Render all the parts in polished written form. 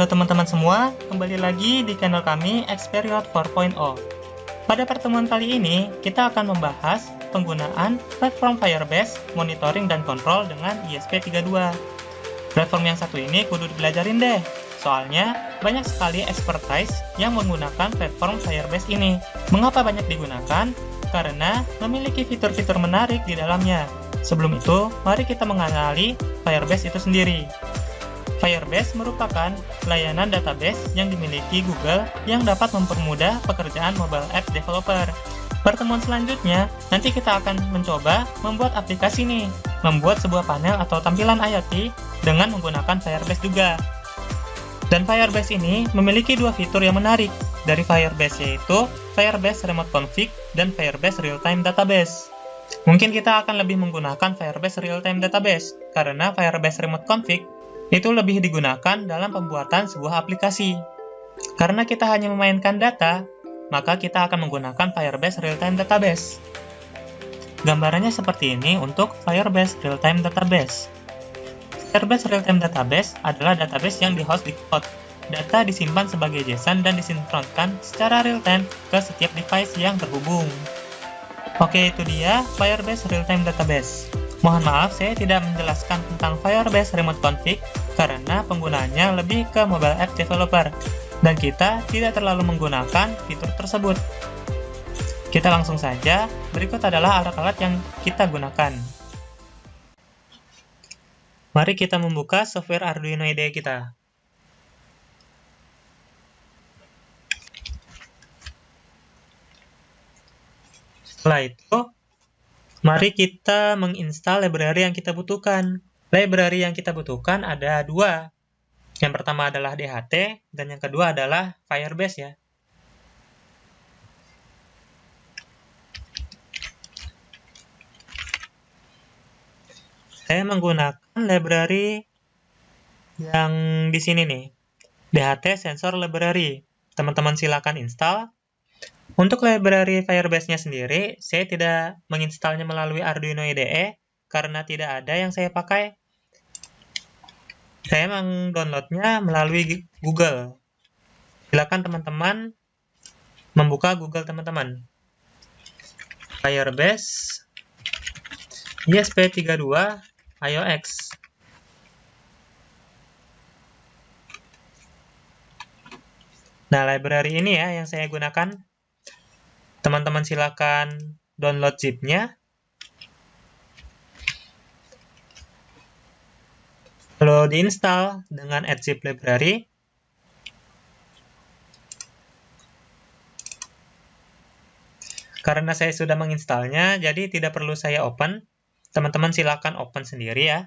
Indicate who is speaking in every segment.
Speaker 1: Halo teman-teman semua, kembali lagi di channel kami Experiot 4.0. Pada pertemuan kali ini, kita akan membahas penggunaan platform Firebase, monitoring dan kontrol dengan ESP32. Platform yang satu ini kudu dipelajarin deh, soalnya banyak sekali expertise yang menggunakan platform Firebase ini. Mengapa banyak digunakan? Karena memiliki fitur-fitur menarik di dalamnya. Sebelum itu, mari kita mengenali Firebase itu sendiri. Firebase merupakan layanan database yang dimiliki Google yang dapat mempermudah pekerjaan mobile apps developer. Pertemuan selanjutnya, nanti kita akan mencoba membuat aplikasi nih, membuat sebuah panel atau tampilan IoT dengan menggunakan Firebase juga. Dan Firebase ini memiliki dua fitur yang menarik dari Firebase, yaitu Firebase Remote Config dan Firebase Real-Time Database. Mungkin kita akan lebih menggunakan Firebase Real-Time Database, karena Firebase Remote Config itu lebih digunakan dalam pembuatan sebuah aplikasi. Karena kita hanya memainkan data, maka kita akan menggunakan Firebase Real-Time Database. Gambarannya seperti ini untuk Firebase Real-Time Database. Firebase Real-Time Database adalah database yang di-host di cloud. Data disimpan sebagai JSON dan disinkronkan secara real-time ke setiap device yang terhubung. Oke, itu dia Firebase Real-Time Database. Mohon maaf, saya tidak menjelaskan tentang Firebase Remote Config karena penggunaannya lebih ke mobile app developer, dan kita tidak terlalu menggunakan fitur tersebut. Kita langsung saja, berikut adalah alat-alat yang kita gunakan. Mari kita membuka software Arduino IDE kita. Setelah itu, mari kita menginstal library yang kita butuhkan. Library yang kita butuhkan ada dua. Yang pertama adalah DHT, dan yang kedua adalah Firebase ya. Saya menggunakan library yang di sini nih, DHT Sensor Library. Teman-teman silakan install. Untuk library Firebase-nya sendiri, saya tidak menginstalnya melalui Arduino IDE karena tidak ada yang saya pakai. Saya mendownloadnya melalui Google. Silakan teman-teman membuka Google teman-teman. Firebase ESP32 IOX. Nah, library ini ya yang saya gunakan. Teman-teman silakan download zip-nya. Lalu diinstal dengan add zip library. Karena saya sudah menginstalnya, jadi tidak perlu saya open. Teman-teman silakan open sendiri ya.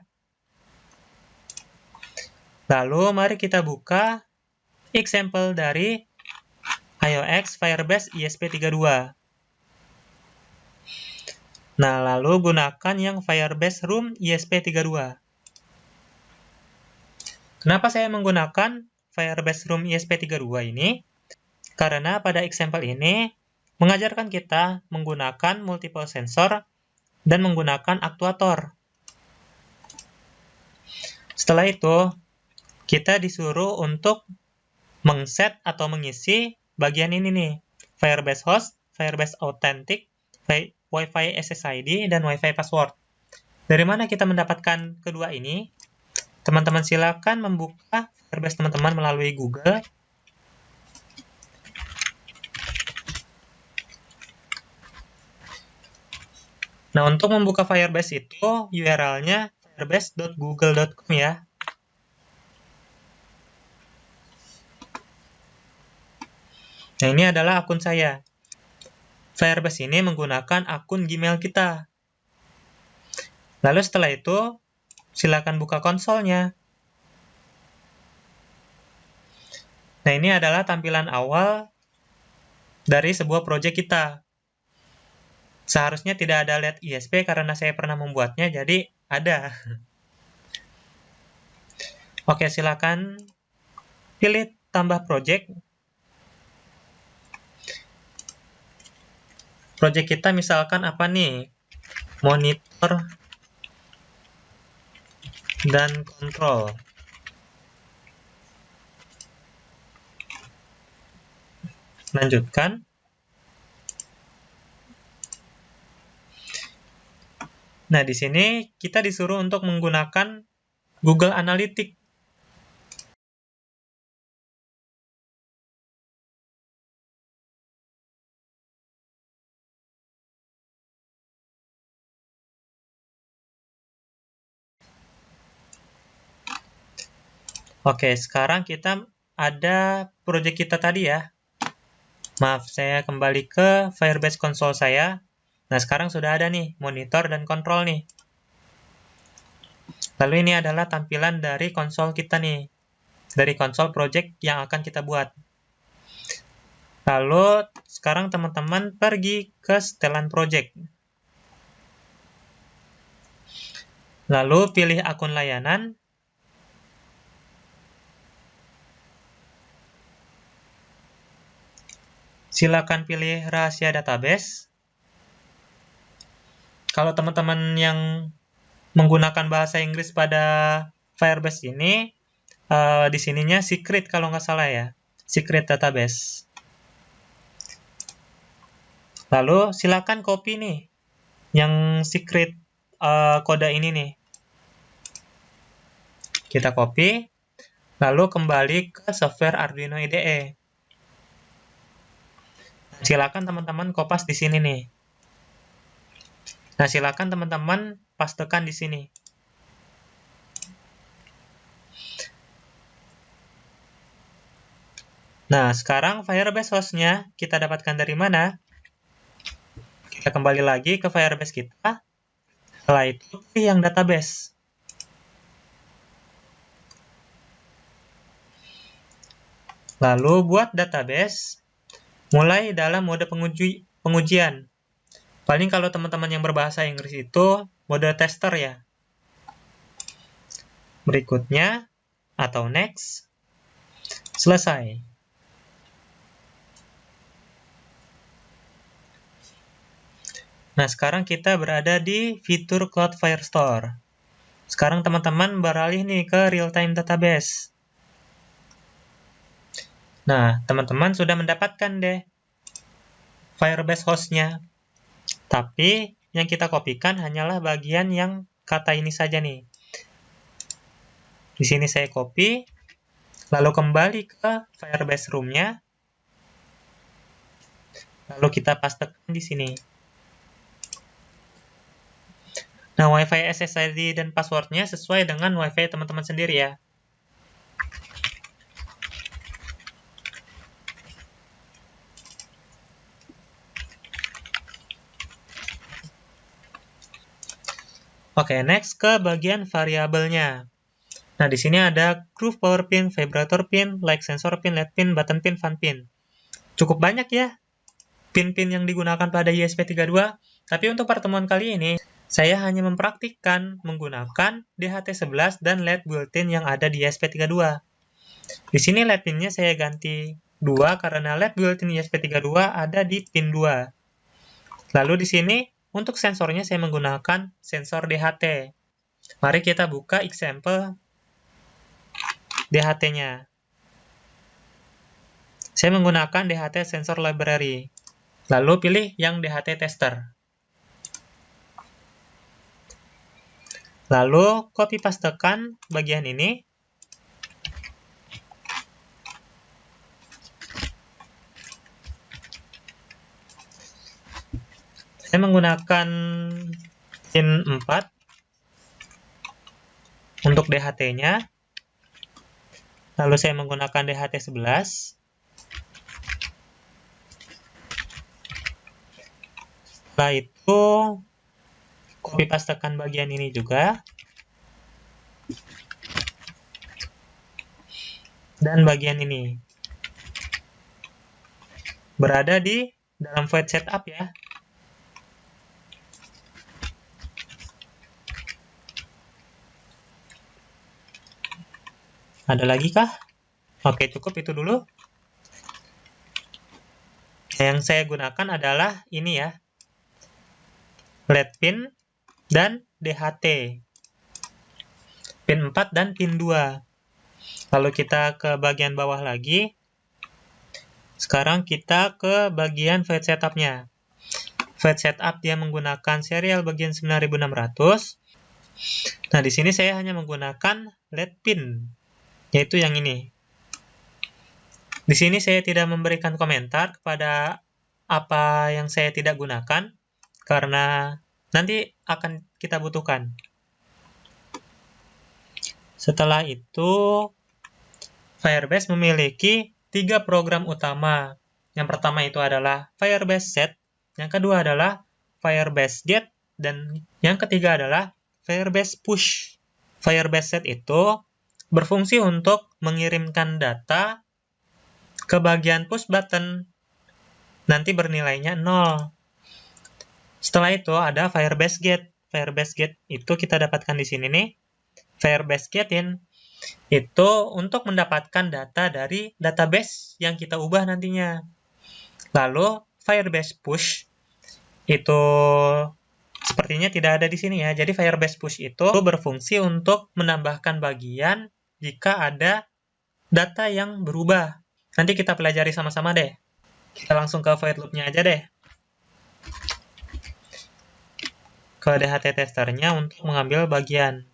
Speaker 1: Lalu mari kita buka example dari IOX Firebase ESP32. Nah, lalu gunakan yang Firebase Room ESP32. Kenapa saya menggunakan Firebase Room ESP32 ini? Karena pada example ini mengajarkan kita menggunakan multiple sensor dan menggunakan aktuator. Setelah itu, kita disuruh untuk mengset atau mengisi bagian ini nih, Firebase Host, Firebase Authentic, Wi-Fi SSID, dan Wi-Fi Password. Dari mana kita mendapatkan kedua ini? Teman-teman silakan membuka Firebase teman-teman melalui Google. Nah, untuk membuka Firebase itu URL-nya firebase.google.com ya. Nah, ini adalah akun saya. Firebase ini menggunakan akun Gmail kita. Lalu setelah itu, silakan buka konsolnya. Nah, ini adalah tampilan awal dari sebuah proyek kita. Seharusnya tidak ada LED ISP karena saya pernah membuatnya, jadi ada. Oke, silakan pilih tambah project. Project kita misalkan apa nih? Monitor dan kontrol. Lanjutkan. Nah, di sini kita disuruh untuk menggunakan Google Analytics. Oke, sekarang kita ada project kita tadi ya. Maaf, saya kembali ke Firebase Console saya. Nah, sekarang sudah ada nih, monitor dan kontrol nih. Lalu ini adalah tampilan dari konsol kita nih. Dari konsol project yang akan kita buat. Lalu, sekarang teman-teman pergi ke setelan project. Lalu, pilih akun layanan. Silakan pilih rahasia database. Kalau teman-teman yang menggunakan bahasa Inggris pada Firebase ini, di sininya secret kalau nggak salah ya, secret database. Lalu silakan copy nih, yang secret kode ini nih. Kita copy, lalu kembali ke software Arduino IDE. Silakan teman-teman kopas di sini nih. Nah, silakan teman-teman pastekan di sini. Nah, sekarang Firebase host-nya kita dapatkan dari mana? Kita kembali lagi ke Firebase kita. Setelah itu, pilih yang database. Lalu, buat database, mulai dalam mode pengujian. Paling kalau teman-teman yang berbahasa Inggris itu, mode tester ya. Berikutnya, atau next, selesai. Nah, sekarang kita berada di fitur Cloud Firestore. Sekarang teman-teman beralih nih ke real-time database. Nah, teman-teman sudah mendapatkan deh Firebase host-nya. Tapi, yang kita kopikan hanyalah bagian yang kata ini saja nih. Di sini saya copy, lalu kembali ke Firebase room-nya, lalu kita pastekan di sini. Nah, WiFi SSID dan password-nya sesuai dengan WiFi teman-teman sendiri ya. Oke, next ke bagian variabelnya. Nah, di sini ada groove power pin, vibrator pin, light sensor pin, LED pin, button pin, fan pin. Cukup banyak ya pin-pin yang digunakan pada ESP32, tapi untuk pertemuan kali ini, saya hanya mempraktikkan menggunakan DHT11 dan LED built-in yang ada di ESP32. Di sini LED pinnya saya ganti 2 karena LED built-in ESP32 ada di pin 2. Lalu di sini, untuk sensornya saya menggunakan sensor DHT. Mari kita buka example DHT-nya. Saya menggunakan DHT Sensor Library. Lalu pilih yang DHT Tester. Lalu copy pastekan bagian ini. Saya menggunakan pin 4 untuk DHT-nya. Lalu saya menggunakan DHT11. Setelah itu, copy pastekan bagian ini juga. Dan bagian ini. Berada di dalam void setup ya. Ada lagi kah? Oke, cukup itu dulu. Yang saya gunakan adalah ini ya. LED pin dan DHT. Pin 4 dan pin 2. Lalu kita ke bagian bawah lagi. Sekarang kita ke bagian file setup-nya. File setup dia menggunakan serial bagian 9600. Nah, di sini saya hanya menggunakan LED pin, yaitu yang ini. Di sini saya tidak memberikan komentar kepada apa yang saya tidak gunakan, karena nanti akan kita butuhkan. Setelah itu, Firebase memiliki 3 program utama. Yang pertama itu adalah Firebase Set, yang kedua adalah Firebase Get, dan yang ketiga adalah Firebase Push. Firebase Set itu berfungsi untuk mengirimkan data ke bagian push button, nanti bernilainya 0. Setelah itu ada Firebase Get. Firebase Get itu kita dapatkan di sini nih. Firebase Getin itu untuk mendapatkan data dari database yang kita ubah nantinya. Lalu Firebase Push itu sepertinya tidak ada di sini ya. Jadi Firebase Push itu berfungsi untuk menambahkan bagian jika ada data yang berubah. Nanti kita pelajari sama-sama deh. Kita langsung ke void loop-nya aja deh. Ke DHT testernya untuk mengambil bagian.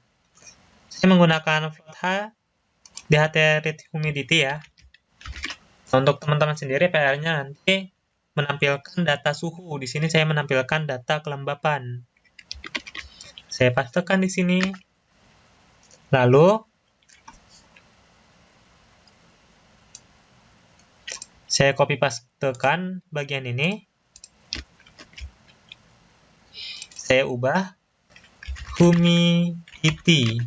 Speaker 1: Saya menggunakan float H DHT read humidity ya. Untuk teman-teman sendiri PR-nya nanti menampilkan data suhu. Di sini saya menampilkan data kelembapan. Saya pastekan di sini. Lalu saya copy pastekan bagian ini. Saya ubah humidity.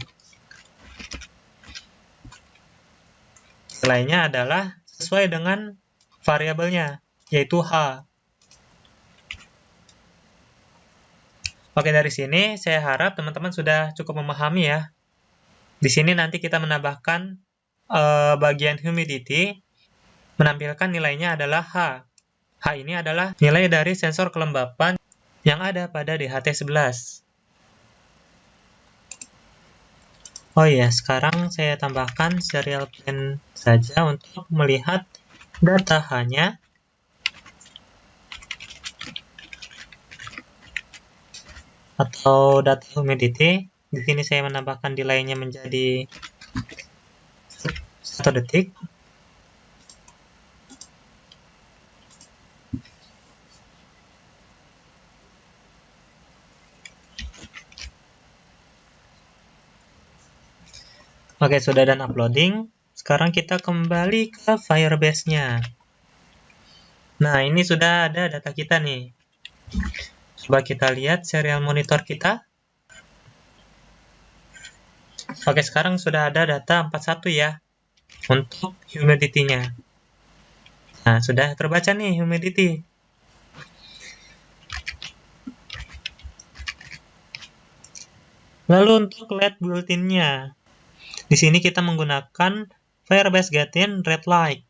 Speaker 1: Nilainya adalah sesuai dengan variabelnya, yaitu H. Oke, dari sini saya harap teman-teman sudah cukup memahami ya. Di sini nanti kita menambahkan bagian humidity, menampilkan nilainya adalah H. H ini adalah nilai dari sensor kelembapan yang ada pada DHT11. Oh iya, sekarang saya tambahkan serial pin saja untuk melihat data H-nya. Atau data humidity. Di sini saya menambahkan delay-nya menjadi 1 detik. Oke, sudah dan uploading. Sekarang kita kembali ke Firebase-nya. Nah, ini sudah ada data kita nih. Coba kita lihat serial monitor kita. Oke, sekarang sudah ada data 41 ya, untuk humidity-nya. Nah, sudah terbaca nih humidity. Lalu untuk LED bulletin-nya. Di sini kita menggunakan Firebase Getin red light.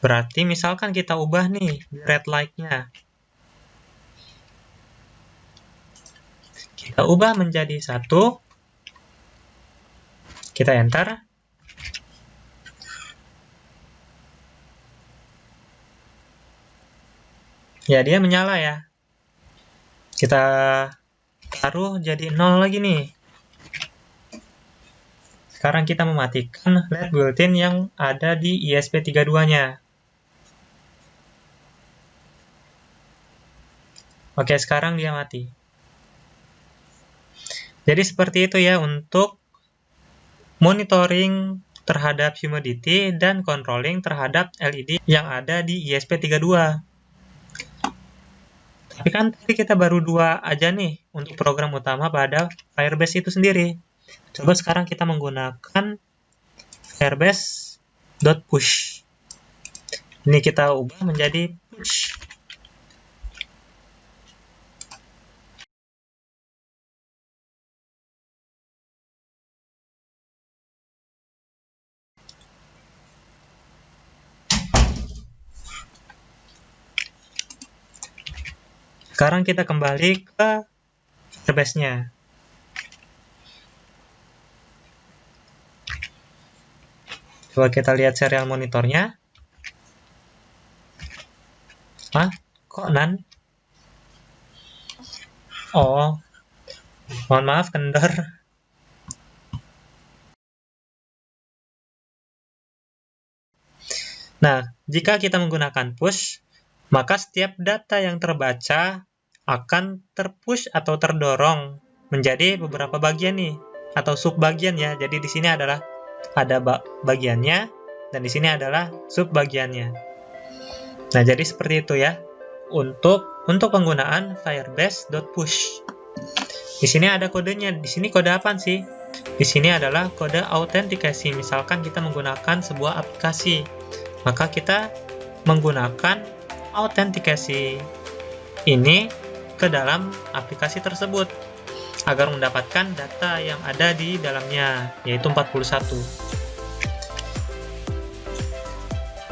Speaker 1: Berarti misalkan kita ubah nih red light-nya. Kita ubah menjadi 1. Kita enter. Ya, dia menyala ya. Kita taruh jadi 0 lagi nih. Sekarang kita mematikan LED bulletin yang ada di ESP32-nya. Oke, sekarang dia mati. Jadi seperti itu ya untuk monitoring terhadap humidity dan controlling terhadap LED yang ada di ESP32. Tapi kan tadi kita baru 2 aja nih untuk program utama pada Firebase itu sendiri. Coba sekarang kita menggunakan Firebase.push. Ini kita ubah menjadi push. Sekarang kita kembali ke Firebase-nya. Coba kita lihat serial monitornya. Hah? Kok nan? Oh, mohon maaf kendor. Nah, jika kita menggunakan push, maka setiap data yang terbaca akan terpush atau terdorong menjadi beberapa bagian nih, atau subbagian ya. Jadi di sini adalah ada bagiannya, dan di sini adalah subbagiannya. Nah, jadi seperti itu ya. Untuk penggunaan Firebase.push. Di sini ada kodenya. Di sini kode apa sih? Di sini adalah kode autentikasi. Misalkan kita menggunakan sebuah aplikasi, maka kita menggunakan autentikasi ini ke dalam aplikasi tersebut agar mendapatkan data yang ada di dalamnya, yaitu 41.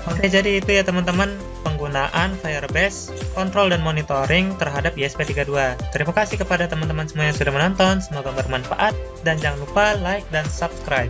Speaker 1: Oke, jadi itu ya teman-teman penggunaan Firebase, kontrol dan monitoring terhadap ESP32. Terima kasih kepada teman-teman semua yang sudah menonton, semoga bermanfaat, dan jangan lupa like dan subscribe.